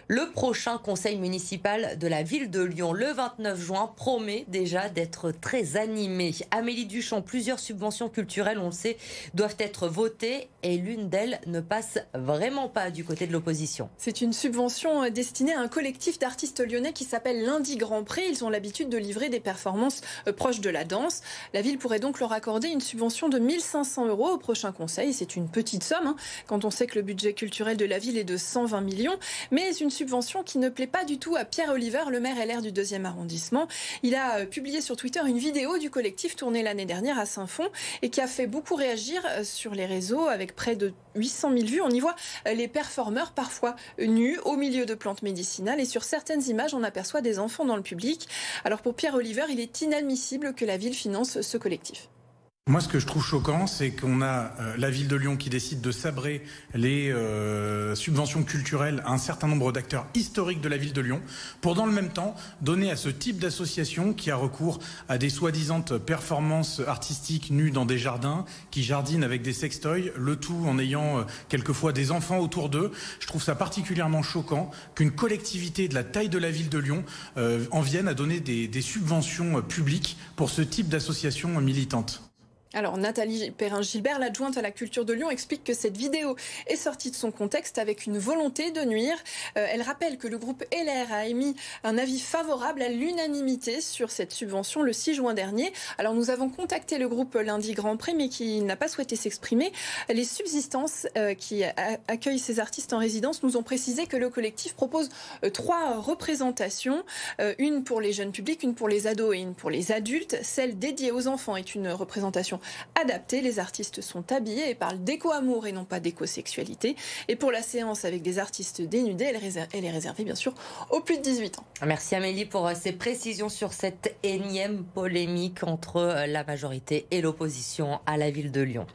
Le prochain conseil municipal de la ville de Lyon, le 29 juin, promet déjà d'être très animé. Amélie Duchamp, plusieurs subventions culturelles, on le sait, doivent être votées et l'une d'elles ne passe vraiment pas du côté de l'opposition. C'est une subvention destinée à un collectif d'artistes lyonnais qui s'appelle Lundi Grand Pré. Ils ont l'habitude de livrer des performances proches de la danse. La ville pourrait donc leur accorder une subvention de 1 500 € au prochain conseil. C'est une petite somme quand on sait que le budget culturel de la ville est de 120 millions. Mais une subvention qui ne plaît pas du tout à Pierre Oliver, le maire LR du 2e arrondissement. Il a publié sur Twitter une vidéo du collectif tournée l'année dernière à Saint-Fond et qui a fait beaucoup réagir sur les réseaux avec près de 800 000 vues. On y voit les performeurs parfois nus au milieu de plantes médicinales et sur certaines images on aperçoit des enfants dans le public. Alors pour Pierre Oliver, il est inadmissible que la ville finance ce collectif. Moi, ce que je trouve choquant, c'est qu'on a la ville de Lyon qui décide de sabrer les subventions culturelles à un certain nombre d'acteurs historiques de la ville de Lyon, pour dans le même temps donner à ce type d'association qui a recours à des soi-disant performances artistiques nues dans des jardins, qui jardinent avec des sextoys, le tout en ayant quelquefois des enfants autour d'eux. Je trouve ça particulièrement choquant qu'une collectivité de la taille de la ville de Lyon en vienne à donner des subventions publiques pour ce type d'association militante. Alors Nathalie Perrin-Gilbert, l'adjointe à la culture de Lyon, explique que cette vidéo est sortie de son contexte avec une volonté de nuire. Elle rappelle que le groupe LR a émis un avis favorable à l'unanimité sur cette subvention le 6 juin dernier. Alors nous avons contacté le groupe Lundi Grand Pré, mais qui n'a pas souhaité s'exprimer. Les subsistances qui accueillent ces artistes en résidence nous ont précisé que le collectif propose 3 représentations. Une pour les jeunes publics, une pour les ados et une pour les adultes. Celle dédiée aux enfants est une représentation adaptés. Les artistes sont habillés et parlent d'éco-amour et non pas d'éco-sexualité. Et pour la séance avec des artistes dénudés, elle est réservée bien sûr aux plus de 18 ans. Merci Amélie pour ces précisions sur cette énième polémique entre la majorité et l'opposition à la ville de Lyon.